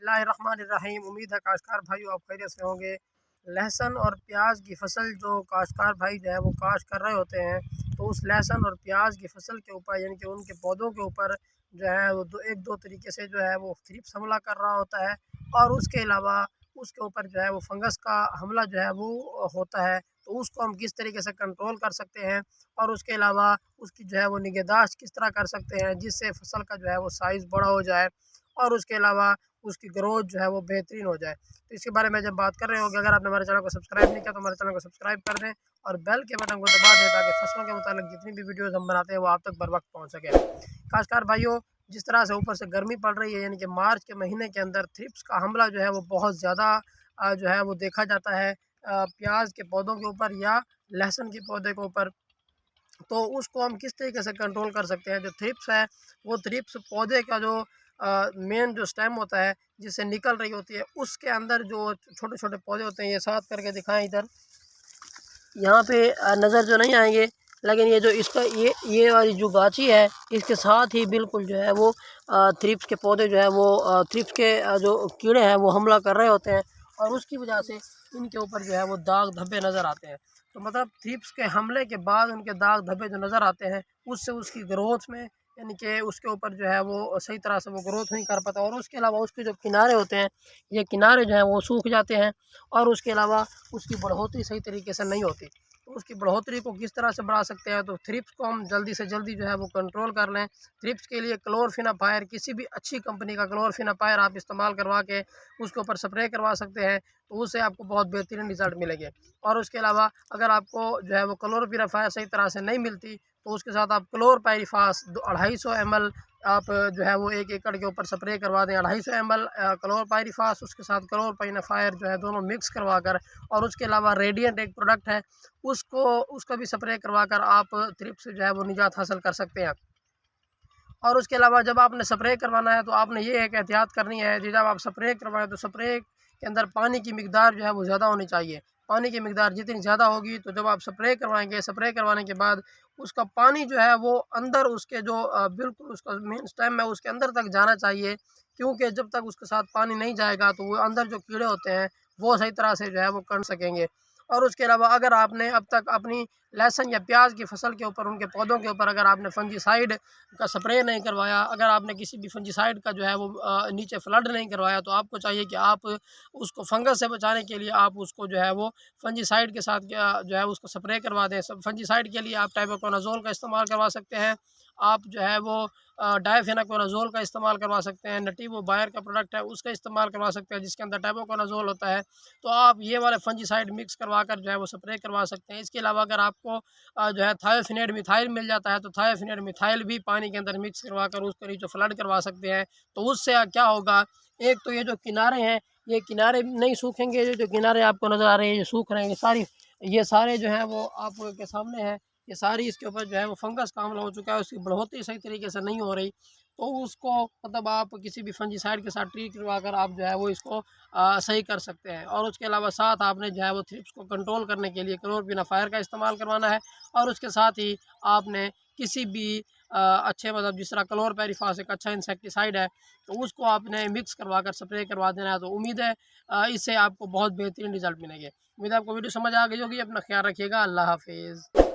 बिस्मिल्लाहिर्रहमानिर्रहीम। उम्मीद है काश्तकार भाइयों आप खैरियत से होंगे। लहसुन और प्याज की फसल जो काश्तकार भाई जो है वो काश्त कर रहे होते हैं, तो उस लहसुन और प्याज की फसल के ऊपर यानी कि उनके पौधों के ऊपर जो है वो दो तरीके से जो है वो थ्रिप्स हमला कर रहा होता है, और उसके अलावा उसके ऊपर जो है वो फंगस का हमला जो है वो होता है। तो उसको हम किस तरीके से कंट्रोल कर सकते हैं, और उसके अलावा उसकी जो है वो निगहदाश्त किस तरह कर सकते हैं जिससे फसल का जो है वो साइज़ बड़ा हो जाए, और उसके अलावा उसकी ग्रोथ जो है वो बेहतरीन हो जाए। तो इसके बारे में जब बात कर रहे होंगे, अगर आपने हमारे चैनल को सब्सक्राइब नहीं किया तो हमारे चैनल को सब्सक्राइब कर दें और बेल के बटन को दबा दें, ताकि फसलों के मुतालिक जितनी भी वीडियोज़ हम बनाते हैं वो आप तक बर वक्त पहुँच सके। खासकर भाइयों, जिस तरह से ऊपर से गर्मी पड़ रही है, यानी कि मार्च के महीने के अंदर थ्रिप्स का हमला जो है वो बहुत ज़्यादा जो है वो देखा जाता है प्याज के पौधों के ऊपर या लहसुन के पौधे के ऊपर। तो उसको हम किस तरीके से कंट्रोल कर सकते हैं। जो थ्रिप्स है, वो थ्रिप्स पौधे का जो मेन जो स्टेम होता है जिससे निकल रही होती है, उसके अंदर जो छोटे छोटे पौधे होते हैं, ये साथ करके दिखाएं इधर, यहाँ पे नज़र जो नहीं आएंगे, लेकिन ये जो इसका ये वाली जो गाची है, इसके साथ ही बिल्कुल जो है वो थ्रिप्स के पौधे जो है वो थ्रिप्स के जो कीड़े हैं वो हमला कर रहे होते हैं, और उसकी वजह से इनके ऊपर जो है वो दाग धब्बे नज़र आते हैं। तो मतलब थ्रिप्स के हमले के बाद उनके दाग धब्बे जो नज़र आते हैं, उससे उसकी ग्रोथ में यानी कि उसके ऊपर जो है वो सही तरह से वो ग्रोथ नहीं कर पाता, और उसके अलावा उसके जो किनारे होते हैं, ये किनारे जो हैं वो सूख जाते हैं, और उसके अलावा उसकी बढ़ोतरी सही तरीके से नहीं होती। तो उसकी बढ़ोतरी को किस तरह से बढ़ा सकते हैं, तो थ्रिप्स को हम जल्दी से जल्दी जो है वो कंट्रोल कर लें। थ्रिप्स के लिए क्लोरफिनाफायर, किसी भी अच्छी कंपनी का क्लोरफिनाफायर आप इस्तेमाल करवा के उसके ऊपर स्प्रे करवा सकते हैं, तो उससे आपको बहुत बेहतरीन रिज़ल्ट मिलेंगे। और उसके अलावा अगर आपको जो है वो क्लोरफिनाफायर सही तरह से नहीं मिलती, तो उसके साथ आप क्लोरपायरिफास 250 ml आप जो है वो 1 एकड़ के ऊपर स्प्रे करवा दें। 250 ml क्लोरपायरिफास, उसके साथ क्लोरपायरिफायर जो है दोनों मिक्स करवा कर, और उसके अलावा रेडिएंट एक प्रोडक्ट है, उसका भी स्प्रे करवा कर आप थ्रिप्स से जो है वो निजात हासिल कर सकते हैं। और उसके अलावा जब आपने स्प्रे करवाना है, तो आपने ये एक एहतियात करनी है कि जब आप स्प्रे करवाएं तो स्प्रे के अंदर पानी की मिकदार जो है वो ज़्यादा होनी चाहिए। पानी की मिकदार जितनी ज़्यादा होगी, तो जब आप स्प्रे करवाएंगे, स्प्रे करवाने के बाद उसका पानी जो है वो अंदर उसके जो बिल्कुल उसका मेन स्टेम है उसके अंदर तक जाना चाहिए, क्योंकि जब तक उसके साथ पानी नहीं जाएगा तो वो अंदर जो कीड़े होते हैं वो सही तरह से जो है वो कर सकेंगे। और उसके अलावा अगर आपने अब तक अपनी लहसुन या प्याज की फसल के ऊपर, उनके पौधों के ऊपर अगर आपने फंजीसाइड का स्प्रे नहीं करवाया, अगर आपने किसी भी फंजीसाइड का जो है वो नीचे फ्लड नहीं करवाया, तो आपको चाहिए कि आप उसको फंगस से बचाने के लिए आप उसको जो है वो फंजीसाइड के साथ जो है उसको स्प्रे करवा दें। सब फंजीसाइड के लिए आप टाइबोकोनाज़ोल का इस्तेमाल करवा सकते हैं, आप जो है वो डायफेनाकोनाज़ोल का इस्तेमाल करवा सकते हैं, नटीवो बायर का प्रोडक्ट है उसका इस्तेमाल करवा सकते हैं जिसके अंदर टाइबोकोनाज़ोल होता है। तो आप ये वाले फंजीसाइड मिक्स करवा कर जो है वो स्प्रे करवा सकते हैं। इसके अलावा अगर आपको जो है थायोफिनेट मिथाइल मिल जाता है, तो थायोफिनेट मिथाइल भी पानी के अंदर मिक्स करवा कर उसको नीचे फ्लड करवा सकते हैं। तो उससे क्या होगा, एक तो ये जो किनारे हैं, ये किनारे नहीं सूखेंगे, ये जो किनारे आपको नज़र आ रहे हैं ये सूख रहे हैं, ये सारे जो हैं वो आपके सामने हैं, ये सारी इसके ऊपर जो है वो फंगस का हमला हो चुका है, उसकी बढ़ोतरी सही तरीके से नहीं हो रही। तो उसको मतलब आप किसी भी फंजीसाइड के साथ ट्रीट करवा कर आप जो है वो इसको सही कर सकते हैं। और उसके अलावा साथ आपने जो है वो थ्रिप्स को कंट्रोल करने के लिए क्लोरफिनाफायर का इस्तेमाल करवाना है, और उसके साथ ही आपने किसी भी अच्छे मतलब जिस तरह क्लोरपायरिफास एक अच्छा इंसेक्टिसाइड है, तो उसको आपने मिक्स करवा कर स्प्रे करवा देना है। तो उम्मीद है इससे आपको बहुत बेहतरीन रिजल्ट मिलेंगे। उम्मीद है आपको वीडियो समझ आ गई होगी। अपना ख्याल रखिएगा। अल्लाह हाफिज़।